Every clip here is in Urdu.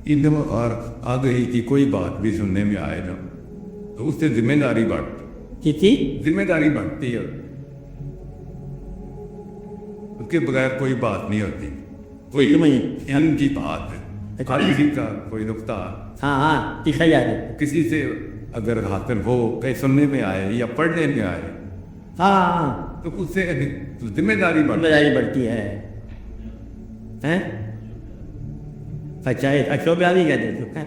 ادھر اور آگے کی کوئی بات بھی سننے میں آئے نا تو اس سے ذمہ داری بڑھتی، تھی ذمہ داری بڑھتی ہے، اس کے بغیر کوئی بات نہیں ہوتی. کوئی علم کی بات ہے، کسی کا کوئی نقطہ ہاں دکھا جا رہا کسی سے اگر حاصل ہو، کہیں سننے میں آئے یا پڑھنے میں آئے ہاں تو اس سے ذمہ داری ذمہ بڑھتی. داری بڑھتی ہے. اچھا شعبے بھی کہتے ہیں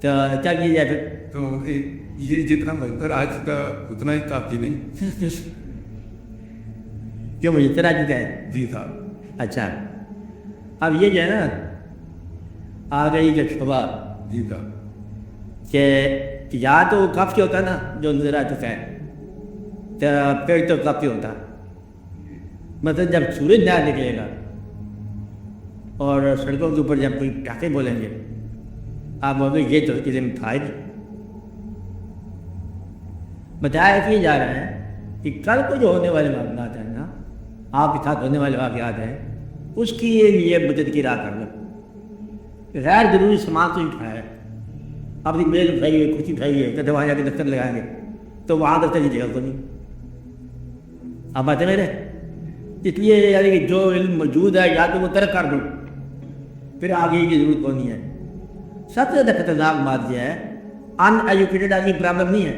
تو کیا کیا جائے پھر؟ تو یہ جتنا بہتر آج کا اتنا ہی کافی نہیں. کیوں مجھے طرح چکا ہے؟ جی صاحب. اچھا اب یہ جو ہے نا آ گئی کہ شعبہ جی صاحب. کہ یا تو کافی ہوتا نا جو نظر آ چکا ہے تو پھر تو کافی ہوتا. مطلب جب سورج نہ نکلے گا اور سڑکوں کے اوپر جب کوئی ٹاکے بولیں گے آپ بولیں گے یہ تو علم تھا ہی. بتایا یہ جا رہا ہے کہ کل کو جو ہونے والے معاملات ہیں نا، آپ کے ساتھ ہونے والے واقعات ہیں، اس کی لیے مدد کی راہ کر لو. غیر ضروری سامان تو اٹھایا ہے، اپنی میل اٹھائیے، کچھ اٹھائیے کہ وہاں جا کے دفتر لگائیں گے تو وہاں دفتر کی جگہ کو نہیں. آپ باتیں میرے اس لیے یعنی کہ جو علم موجود ہے یا تو وہ ترک کر دو، پھر آگے کی ضرورت کون نہیں ہے. سب سے زیادہ خطرناک بات یہ ہے ان ایجوکیٹڈ آدمی پرابلم نہیں ہے،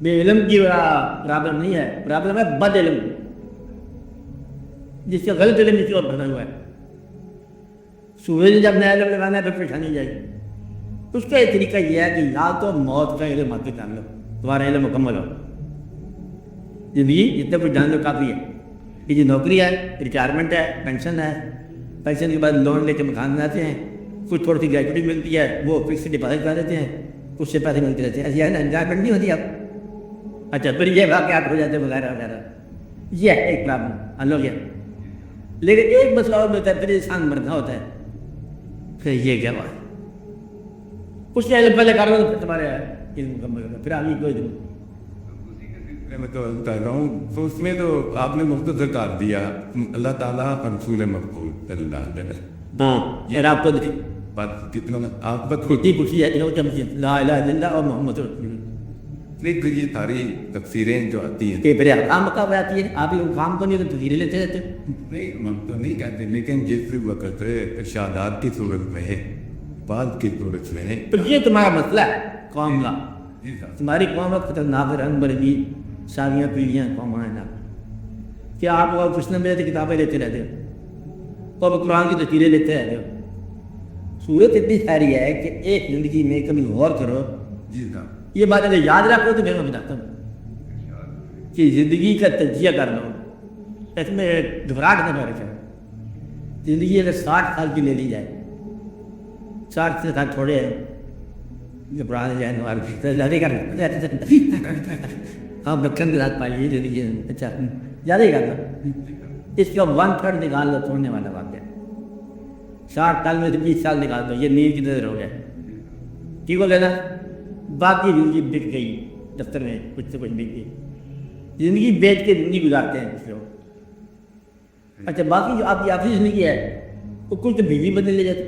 بے علم کی پرابلم نہیں ہے، پرابلم ہے بد علم، جس کا غلط علم اس کو بنا ہوا ہے. سورج نے جب نیا علم لگانا ہے پھر پریشانی جائے گی. اس کا ایک طریقہ یہ ہے کہ یا تو موت کا علم حاصل کر لو، تمہارا علم مکمل ہو. زندگی جتنے کچھ جان لو کافی ہے. یہ جو نوکری ہے، ریٹائرمنٹ ہے، پینشن ہے، پینشن کے بعد لون لے کے مکان بناتے ہیں، کچھ تھوڑی سی گریجویٹی ملتی ہے وہ فکس ڈپازٹ کر دیتے ہیں، اس سے پیسے ملتے رہتے ہیں. ایسی انجوائمنٹ نہیں ہوتی اب. اچھا پھر یہ واقعات ہو جاتے ہیں وغیرہ وغیرہ. یہ ہے ایک پرابلم حل ہو گیا. لیکن ایک مسئلہ اور ہوتا ہے، پھر انسان مرنا ہوتا ہے. پھر یہ کیا بات، کچھ علم پہلے کر لو تو تمہارے علم مکمل ہوگا، پھر آگے کوئی ضرورت. میں تو بتا رہا ہوں تو اس میں تو آپ نے مختصر کر دیا اللہ تعالیٰ رسول مقبول صلی اللہ علیہ وسلم. ہاں یہ آپ کو بات کتنا آپ بات خود جی پوچھی جاتی ہے لا الہ الا اللہ اور محمد رسول اللہ. نہیں تو یہ ساری تفسیریں جو آتی ہیں کہ پھر احکام کب آتی ہے؟ آپ کام کو نہیں تو تفسیریں لیتے رہتے. نہیں ہم تو نہیں کہتے، لیکن جس وقت ارشادات کی صورت میں ہے، بعد کی صورت میں ہے. تو یہ تمہارا مسئلہ ہے قوم کا. جی صاحب. تمہاری قوم ہے خطرناک رنگ برنگی ساریاں پیڑھیاں قوم ہیں نا. کیا آپ وہ کچھ نہ میرے کتابیں لیتے رہتے ہو اور قرآن کی تصویریں لیتے رہتے ہو. صورت اتنی ساری ہے کہ ایک زندگی میں کبھی غور کرو. جی صاحب. یہ بات اگر یاد رکھو تو میں بتاتا ہوں کہ زندگی کا تجزیہ کر لو. اس میں گھبراہٹ نہ رکھے. زندگی اگر 60 سال کی لے لی جائے، 60 سے سال تھوڑے ہیں، گھبرانے جائے زیادہ کر ہاں بچن کے ساتھ پائیے زندگی. اچھا زیادہ ہی کرنا. اس کا 1/3 نکال دو چھوڑنے والا واقعہ. 60 سال میں سے 20 سال نکال دو، یہ نیند کی نظر ہو گیا. ٹھیک ہو گیا نا. باقی زندگی بک گئی دفتر میں کچھ سے کچھ بک گئی. زندگی بیچ کے زندگی گزارتے ہیں کچھ لوگ. اچھا باقی جو آپ کی آخری زندگی ہے وہ کچھ تو بیوی بدلے لے جاتے،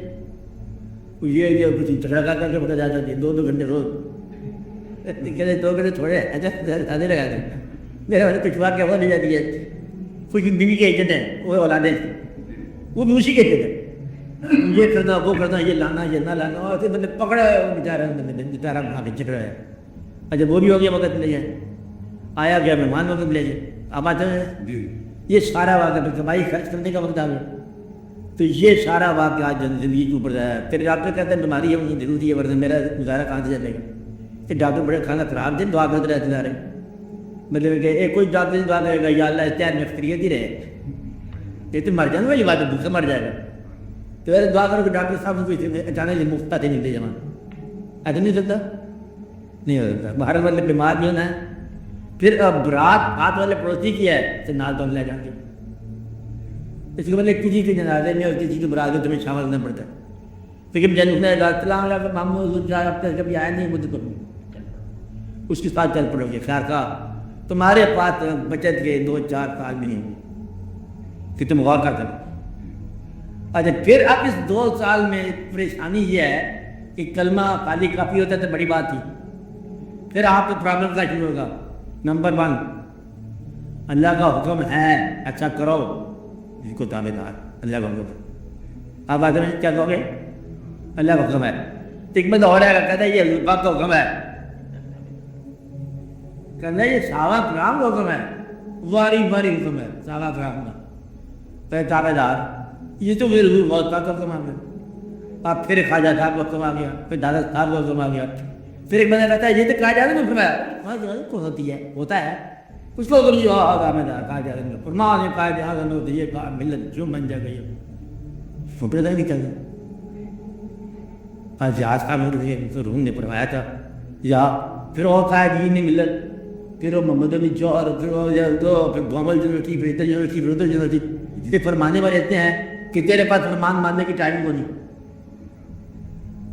یہ کچھ ٹھڑکا کر کے پکا جاتا ہے 2 گھنٹے روز. کہتے 2 گھنٹے تھوڑے. اچھا زیادہ لگا دیں. میرے والے پچھوا کے وہ لے جاتی ہے. کچھ بیوی کے ایجنٹ ہیں وہ اولادیں وہ بھی اسی کے ایجنٹ ہیں. یہ کرنا وہ کرنا، یہ لانا یہ نہ لانا، اور بندے پکڑے بیچارہ بنا کے چک رہا ہے. اچھا وہ بھی ہو گیا وقت لے جائے، آیا گیا مہمان وقت لے جائے. اب آتے ہیں یہ سارا واقعہ کمائی خرچ کرنے کا وقت آ گیا. تو یہ سارا واقعہ زندگی کے اوپر جایا. پھر ڈاکٹر کہتے ہیں بیماری ہے مجھے ضروری ہے ورنہ میرا گزارا کہاں سے چلے گا. پھر ڈاکٹر بڑے کھانا خراب دن دعا کرتے رہتے جا رہے. مطلب کہ ایک کوئی ڈاکٹر دعا کرے گا یا اللہ اتحاد میں اختیاریت ہی رہے، یہ تو مر جانا والی بات ہے، بھوکا مر جائے گا. تو ایسے دعا کرو کہ ڈاکٹر صاحب کو اچانک سے مفت آتے نہیں دے جمع. ایسا نہیں سکتا، نہیں ہو سکتا. باہر والے بیمار بھی ہونا ہے. پھر اب رات ہاتھ والے پڑوسی کی ہے تو نال تو لے جائیں گے. اس کے بعد کسی کے جنازے میں اور کسی کے برات میں تمہیں شامل کرنا پڑتا ہے. پھر جن السلام علیکم محمود آپ کبھی آئے نہیں مجھے کو اس کے ساتھ چل پڑو گے. خیر کا تمہارے پاس بچت کے 2-4 سال بھی نہیں ہوں گے کہ تم غور کر سکو. اچھا پھر اب اس 2 سال میں پریشانی یہ ہے کہ کلمہ خالی کافی ہوتا ہے تو بڑی بات تھی. پھر آپ کو پرابلم کا شروع ہوگا. نمبر 1 اللہ کا حکم ہے اچھا کرو, جس کو تابع دار اللہ کا حکم ہے. آپ آتے ہیں کیا کہو گے؟ اللہ کا حکم ہے. ایک بندہ ہو رہا ہے کہتا ہے یہ اللہ پاک کا حکم ہے, کہنا یہ صحابہ کرام کا حکم ہے, واری واری حکم ہے صحابہ کرام کا, پھر تابع دار. یہ تو پھر بہت کا حکم آ گیا. آپ پھر خواجہ صاحب کا حکم آ گیا, پھر دادا صاحب کا حکم آ گیا. پھر ایک بندہ کہتا ہے یہ تو کہا جاتا ہے حکم ہے, کون ہوتی ہے ہوتا ہے کچھ لوگ دامے دار کہا جاتا ہے فرمان کہا جاتا ہے یہ کہا ملت جو بن جائے گئی وہ پتہ نہیں چل گیا. جہاز کا روم نے پڑھوایا تھا یا پھر وہ کہا جی نہیں ملت, پھر وہ محمد علی جوہر, پھر گومل یونیورسٹی, پھر ادھر یونیورسٹی, پھر ادھر یونیورسٹی. یہ فرمانے والے اتنے ہیں کہ تیرے پاس فرمان ماننے کی ٹائم کو نہیں.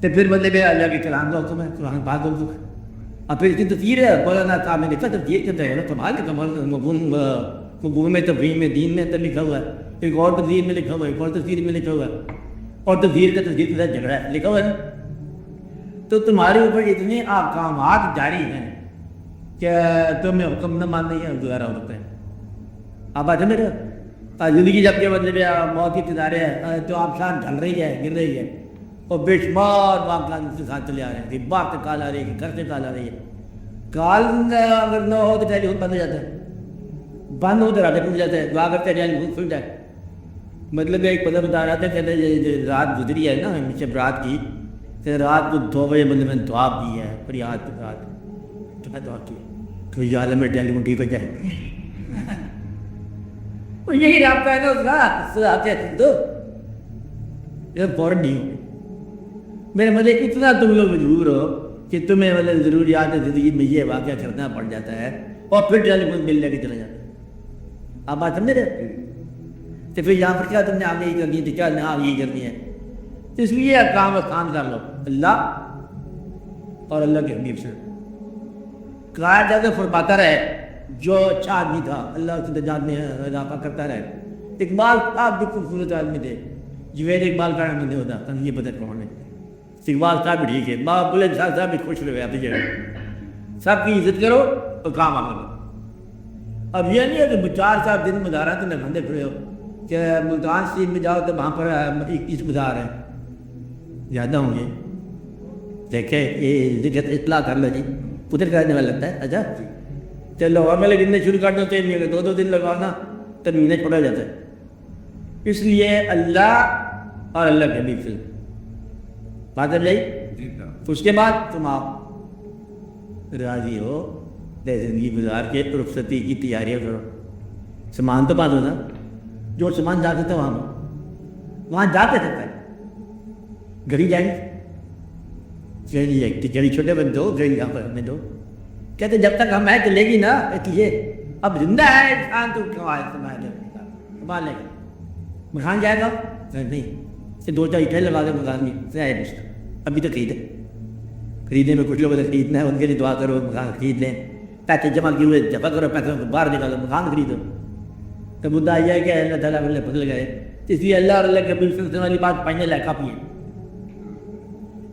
تو پھر مطلب اللہ کے کلام کا حکم ہے, قرآن پاک کا حکم ہے. اور پھر اس کی تصویر ہے مولانا صاحب نے لکھا تفسیر کے اندر کمال کے مفہوم میں تفہیم میں دین میں اندر لکھا ہوا ہے, ایک اور تفسیر میں لکھا ہوا ہے, ایک اور تفسیر میں لکھا ہوا ہے, اور تفسیر کا تفسیر کے ساتھ جھگڑا ہے لکھا ہوا ہے. تو تمہارے اوپر اتنے احکامات جاری ہیں کہ تمہیں حکم نہ ماننے یا گزارا ہو سکتا ہے. آپ بات ہے میرا زندگی جب کے مطلب موت کی ابتدارے ہیں تو آپ ساتھ ڈھل رہی ہے, گر رہی ہے, اور بے شمار واقعات اس کے ساتھ چلے آ رہے ہیں کہ باغ سے کال آ رہی ہے کہ گھر سے کال آ رہی ہے. کال اگر نہ ہو تو ٹیلی فون بند ہو جاتا ہے, بند ہو تو رابطہ ٹوٹ جاتا ہے, دعا کرتے ٹیلی فون کھل جائے. مطلب ایک پتہ بتا رہا تھا کہ رات گزری ہے نا جب رات کی, تو رات کو 2 بجے مطلب میں نے دعا کی ہے فریاد کے ساتھ, تو میں دعا کی تو یہ عالم میں ٹیلی فون ٹھیک ہو جائے. یہی رابطہ ہے نا اس کا, آتے دو یہ فوراً نہیں ہو. میرے مطلب اتنا تم لوگ مجبور ہو کہ تمہیں مطلب ضروریات زندگی میں یہ واقعہ کرنا پڑ جاتا ہے, اور پھر ٹیلی فون مل لے کے چلا جاتا ہے. آپ بات سمجھ رہے؟ تو پھر یہاں پر کیا تم نے آگے یہی کرنی ہے, کیا آپ یہی کرنی ہے. اس لیے کام آسان کر لو, اللہ اور اللہ کے حبیب سے کہا جاتا فرماتا رہے. جو اچھا آدمی تھا اللہ اس درجات میں اضافہ کرتا رہے. اقبال صاحب بھی خوبصورت آدمی تھے, جوید اقبال کا نام نہیں ہوتا یہ پتہ کون ہے. اقبال صاحب بھی ٹھیک ہے, بابا بلند شاہ صاحب بھی خوش رہے. آپ سب کی عزت کرو اور کام آ کرو. اب یہ نہیں ہے کہ 4 صاحب دن مزارات میں بندے کھڑے ہو کہ ملتان شریف میں جاؤ تو وہاں پر 21 مزار ہیں, زیادہ ہوں گے. دیکھیں یہ ذکر اطلاع کر لو جی, ادھر کرنے والا لگتا ہے. اچھا چلو اور میں گننے شروع کر دو تو نہیں ہے, 2 دن لگانا تو مہینے چھوڑا جاتا ہے. اس لیے اللہ اور اللہ کے حبیب سے بات ہے بھائی. اس کے بعد تم آپ راضی ہو زندگی گزار کے رخصتی کی تیاریاں کرو. سامان تو بات ہوتا, جو سامان جاتے تھے وہاں جاتے تھے, گھڑی جائیں گے گھڑی چھوٹے بندے ہو, گھڑی یہاں پر ہمیں دو. کہتے جب تک ہم ہے چلے گی نا, اس لیے اب زندہ ہے انسان تو کیوں آئے سنبھال لے گا. مکان جائے گا نہیں, 2-4 اینٹیں لگا دے مکان میں, ابھی تو خریدنے میں کچھ لوگوں نے خریدنا ہے, ان کے لیے دعا کرو مکان خرید لیں. پیسے جمع کیے ہوئے جمع کرو, پیسے باہر نکالو مکان خریدو. تو مدعا یہ ہے کہ اللہ تعالیٰ اللہ بدل گئے. اس لیے اللہ اور اللہ کے سلسلے والی بات فائنل ہے کافی ہے.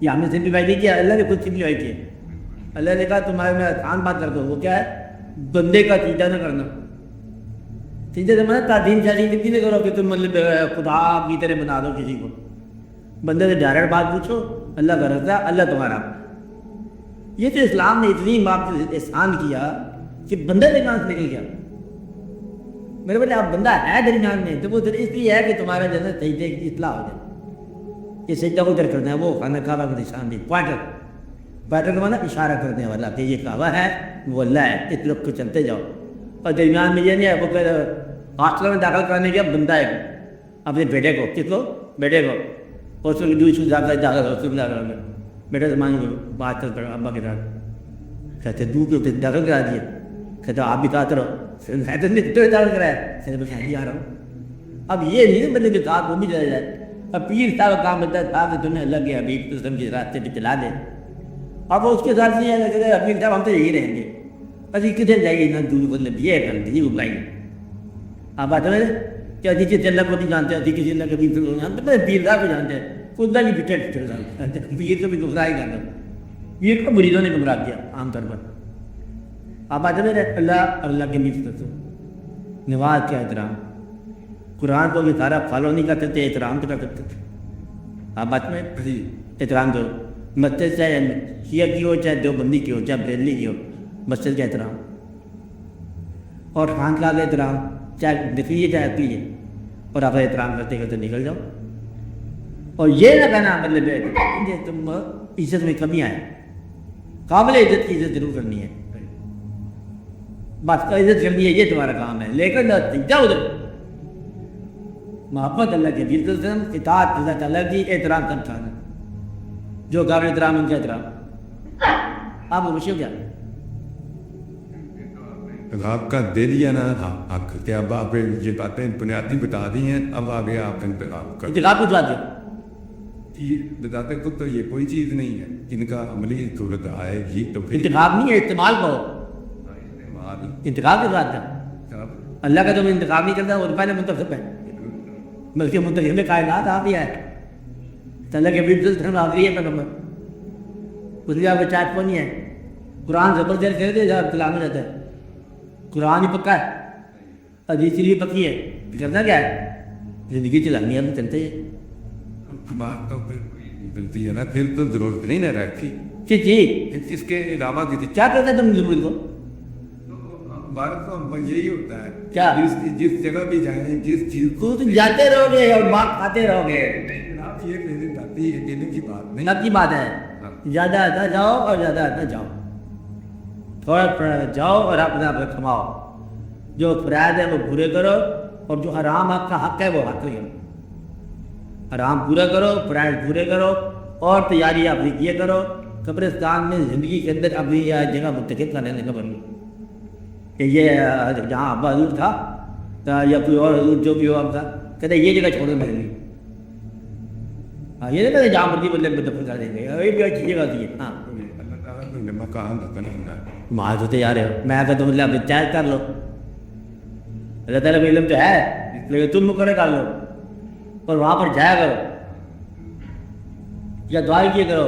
یہ ہم نے سمپلیفائی نہیں کیا, اللہ نے خود سمپلیفائی کیا. اللہ نے کہا تمہارے میں آسان بات کر دو, وہ کیا ہے بندے کا سجدہ نہ کرنا. سجدہ سے مطلب تعظیم شادی اتنی نہ کرو کہ تم مطلب خدا کی طرح بنا دو کسی کو. بندے سے ڈائریکٹ بات پوچھو, اللہ کا رضا اللہ تمہارا. یہ تو اسلام نے اتنی بات احسان کیا کہ بندہ درمیان سے نکل گیا. میرے بولے آپ بندہ ہے درمیان میں تو وہ اس لیے ہے کہ تمہارا جو ہے سجدے کی اطلاع ہو جائے. یہ سجدہ کو ادھر کرنا ہے, وہ خانہ کعبہ کا نشان دی پوائنٹر کا مانا اشارہ کرنے والا کہ یہ کعبہ ہے وہ اللہ ہے, اس طرف کو چلتے جاؤ. اور درمیان میں یہ نہیں ہے وہ کہ ہاسٹل میں داخل کرنے کے بندہ ہے اپنے بیٹے کو, کس کو بیٹے کو, اور اس کو دوسری داخل ہو گیا بیٹا زمانے کو بات کر کر ابا کے ساتھ کہتے دور کے داخل کرا دیا. کہتے آپ بھی کہتے رہو داخل کرایا, بس ہی آ رہا ہوں. اب یہ نہیں بندے کے ساتھ وہ بھی چلا جائے. اب پیر صاحب کام ہوتا ہے صاحب تمہیں اللہ کے حبیب تو سمجھے راستے پہ چلا دے. اب اس کے ساتھ نہیں ہے حبیب صاحب ہم تو یہی رہیں گے, بس کدھر جائیے نہ دور مطلب یہ کر دیجیے وہ بلائیں. آپ بات ہے کہ ادھی کسی اللہ کو نہیں جانتے، ادھی کسی اللہ کبھی نہیں جانتے، پیر صاحب کو جانتے ہیں، خود بھی پھٹے پیر کو بھی گمراہ ہی کرتا ہے، پیر کو مریدوں نے گمراہ کیا عام طور پر. آپ آتے ہیں اللہ اللہ کے نیچے کرتے نماز کیا احترام، قرآن کو بھی سارا فالو نہیں کر سکتے، احترام تو کر سکتے. آپ بات میں احترام دو، مسجد چاہے شیعہ کی ہو چاہے دیوبندی کی ہو چاہے بریلوی کی ہو، مسجد کا احترام اور خانقاہ کا احترام، چاہے نفی چاہے عقلی ہے، اور آپ احترام کرتے کرتے نکل جاؤ. اور یہ نہ کہنا مطلب ہے تم عزت میں کمی آئے، قابل عزت کی عزت ضرور کرنی ہے، بس عزت کرنی ہے، یہ تمہارا کام ہے. لیکن جاؤ ادھر محبت اللہ کے دل سے، اطاعت اللہ تعالیٰ کی، احترام سب کھانا، جو قابل احترام ان کا احترام. آپ کو مشکل کیا آپ کا دل یا نا حق کہ اب آپ یہ باتیں بنیادی بتا دی ہیں، اب آگے آپ انتخاب کر انتخاب کی بات ہے. بتاتے خود تو یہ کوئی چیز نہیں ہے، ان کا عملی صورت آئے گی تو پھر انتخاب نہیں ہے، استعمال کرو. استعمال انتخاب کی بات ہے، اللہ کا تم انتخاب نہیں کرتا، وہ تو پہلے منتخب ہے، بلکہ منتخب کائنات آپ ہی ہے. اللہ کے بھی آخری ہے پیغمبر، اس لیے آپ کا چاٹ نہیں ہے. قرآن زبردست کر دے جب کلام رہتا ہے، قرآن ہی پکا ہے، حدیث بھی پکی ہے، کرنا کیا ہے، زندگی چلانی ہے، ہم چلتے ہیں. بات تو پھر ملتی ہے نا، پھر تو ضرورت نہیں نہ رکھی جی اس کے علاوہ کسی کیا کرتے ہیں تم ضرورت کو، بات تو ہم پر یہی ہوتا ہے کیا جس جگہ بھی جائیں، جس چیز کو تم جاتے رہو گے اور ماں کھاتے رہو گے. آپ یہ میری باتیں یہ کہنے کی بات نہیں، نب کی بات ہے، زیادہ آتا جاؤ اور زیادہ آتا جاؤ، تھوڑا تھوڑا جاؤ اور اپنا آپ کماؤ. جو فرائض ہے وہ پورے کرو، اور جو حرام آپ کا حق ہے وہ حق لے. حرام پورا کرو، فرائض پورے کرو، اور تیاری اپنی کیے کرو. قبرستان میں زندگی کے اندر اپنی جگہ منتخب کرنے کا بنی کہ یہ جہاں ابا حضور تھا یا کوئی اور حضور جو بھی ہو آپ کا، کہتے یہ جگہ چھوڑنے میں نہیں. ہاں یہ نہیں کہتے جہاں مرضی بدلے میں دفن کر دیں گے، یہ بھی اچھی جگہ دی ہے. ہاں اللہ تعالیٰ نے مکان بنانا ہے، ماں تو تیار ہے، میں کہتا ہوں اللہ چاہے کر لو، اللہ تعالیٰ کا علم تو ہے، لیکن تم مقرر کر لو اور وہاں پر جایا کرو یا دعا کیے کرو.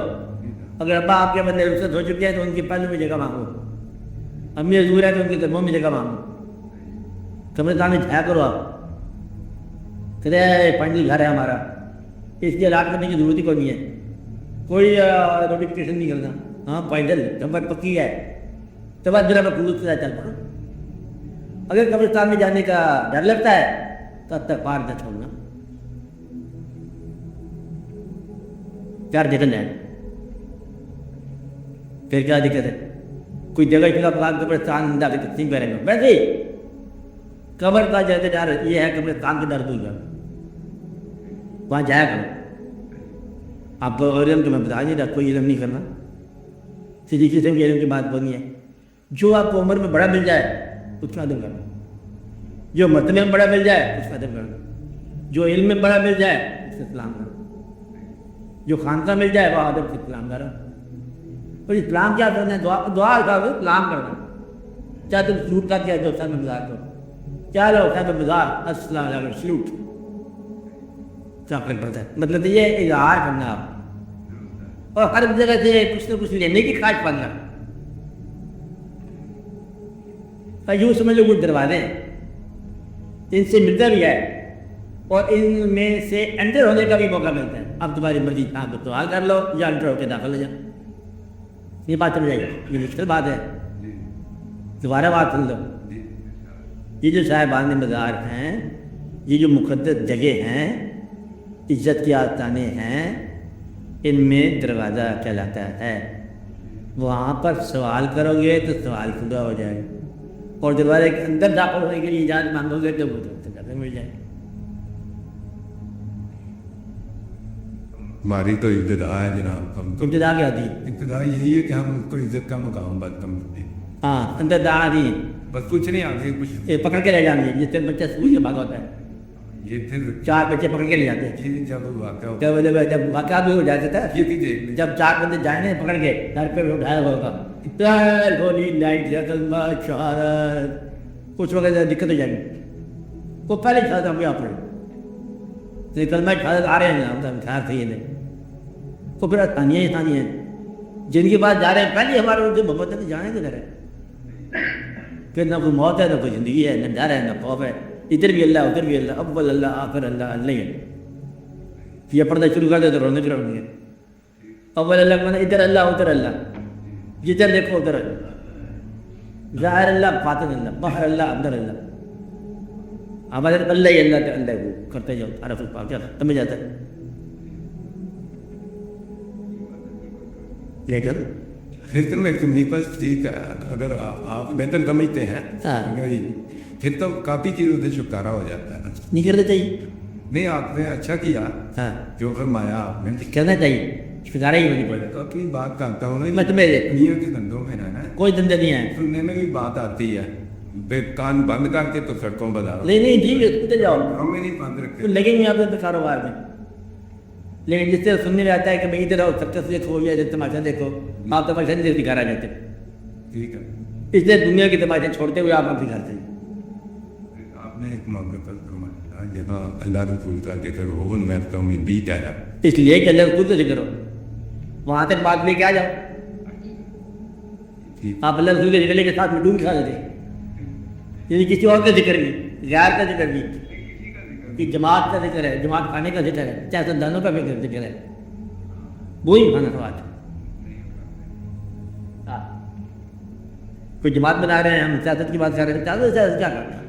اگر ابا آپ کے بندے رخصت ہو چکے ہیں تو ان کے پہلو میں جگہ مانگو، امی حضور ہے تو ان کے قدموں میں جگہ مانگو. قبرستان میں جایا کرو. آپ کہتے ہیں پنڈل گھر ہے ہمارا، اس لیے لاٹ کرنے کی ضرورت ہی کوئی نہیں ہے، کوئی نوٹیفکیشن نہیں کرنا. ہاں پینڈل کمر پکی ہے تو بس میرا خلوص سے چل پڑو. اگر قبرستان میں جانے کا ڈر لگتا ہے تو اب تک پار نہ چھوڑنا، چار نکل جائیں. پھر کیا دقت ہے، کوئی جگہ جگہ پکا قبرستان جا کے تقسیم کریں گے. ویسے ہی قبر کا جیسے ڈر یہ ہے، قبرستان کا ڈر دور جاؤ، وہاں جایا کرو. آپ کو علم تو میں بتا نہیں رہا، کوئی علم نہیں کرنا، سیدھی قسم کی علم کی بات بولنی ہے. جو آپ کو عمر میں بڑا مل جائے اس کا ادب کرو، جو مرتبے میں بڑا مل جائے اس کا ادب کرو، جو علم میں بڑا مل جائے اس سے سلام کرو، جو خانقاہ مل جائے وہ ادب سے سلام کرو. اور اسلام کیا کرنا ہے، دعا کرو، سلام کرنا. چاہے تم سلوٹ کر کے دوستان میں مزار کرو، کیا لو خیر مزار السلام علیکم سلوٹ کیا فرق پڑتا ہے. مطلب یہ اظہار کرنا آپ، اور ہر جگہ سے کچھ نہ کچھ لینے کی خواہش پڑنا. یوں سمجھ لو کچھ دروازے ان سے ملتا بھی ہے اور ان میں سے انٹر ہونے کا بھی موقع ملتا ہے. اب تمہاری مرضی آپ تو سوال کر لو یا انٹر ہو کے داخل ہو جاؤ. یہ بات چل جائے گی، یہ مشکل بات ہے. دوبارہ بات سن لو، یہ جو صاحبان مزار ہیں، یہ جو مقدس جگہ ہیں، عزت کے آستانے ہیں، ان میں دروازہ کہلاتا ہے. وہاں پر سوال کرو گے تو سوال پورا ہو جائے گا، اور دروازے کے اندر داخل ہونے کے لیے اجازت مانگو گے تو وہ تو مل جائے گا. ہماری تو ابتدا ہے جناب، ہم تو ابتدا کیا دی؟ ابتدا یہی ہے کہ ہم ان کو عزت کا مقام بات کم دیں. ہاں اندر دانا دی، بس کچھ نہیں، آگے کچھ یہ پکڑ کے لے جانے جس سے بچہ اسکول سے بھاگا ہوتا ہے، یہ پھر 4 بچے پکڑ کے لے جاتے ہیں. جب واقعہ ہوتا جب واقعہ بھی ہو جاتا تھا، ہے یہ بھی دیکھ لیں. جب 4 بندے جائیں گے پکڑ کے گھر پہ اٹھایا ہوگا، ہولی نائٹ شہادت، کچھ وقت دقت ہو جائے گی. وہ پہلے شہادت ہم کیا پڑھے تو کلمہ شہادت آ رہے ہیں ہم خیر تھے یہ تو پھر ثانیہ ہی ثانیہ ہیں جن کے بعد جا رہے ہیں پہلے ہمارے ان سے محبت ہے جانے کے رہے پھر نہ کوئی موت ہے نہ کوئی زندگی ہے نہ ڈر ہے نہ خوف ہے ادھر بھی اللہ ادھر بھی اللہ اول اللہ آخر اللہ اللہ ہی ہے یہ پردہ شروع کر دے تو رونے شروع ہوگی اول اللہ میں ادھر اللہ ادھر اللہ جدھر دیکھو ادھر اللہ ظاہر اللہ باطن اللہ باہر اللہ اندر اللہ ہمارے اللہ ہی اللہ اللہ کو کرتے جاؤ عرف پاک کیا سمجھ جاتا ہے لیکن لیکن میں تمہیں پاس ٹھیک ہے اگر آپ بہتر سمجھتے ہیں پھر تو کافی چیزوں سے چھٹکارا ہو جاتا ہے نہیں کرنا چاہیے نہیں آپ نے اچھا کیا ہاں جو فرمایا آپ نے کرنا چاہیے چھٹکارا ہی نہیں پڑے تو اپنی بات کرتا ہوں میں تمہیں دنیا کے دھندوں میں رہنا ہے کوئی دندے نہیں ہے سننے میں بھی بات آتی ہے پھر کان بند کر کے تو سڑکوں بتا نہیں نہیں ٹھیک ہے سنتے جاؤ میں نہیں بند رکھتے لگیں گے آپ کے کاروبار میں لیکن جس سے سننے میں آتا ہے کہ میں ادھر سکسیس دیکھو یا تماشا دیکھو آپ تماشا نہیں دکھا رہے جاتے ٹھیک ہے اس لیے دنیا کی تماشے چھوڑتے ہوئے آپ دکھاتے ہیں آپ نے ایک موقع پر فرمایا جہاں اللہ رسول کا ذکر ہو ان میں تو میں بیت آیا اس لیے کہ اللہ رسول سے ذکر ہو وہاں تک بات لے کے آ جاؤ آپ اللہ رسول کے ذکر کے ساتھ میں ڈوب کھا دیتے یعنی کسی اور کا ذکر بھی غیر کا ذکر بھی کہ جماعت کا ذکر ہے جماعت کھانے کا ذکر ہے چاہے سندانوں کا بھی ذکر ہے وہی کھانا سوال کوئی جماعت بنا رہے ہیں ہم سیاست کی بات کر رہے ہیں سیاست کیا کرنا ہے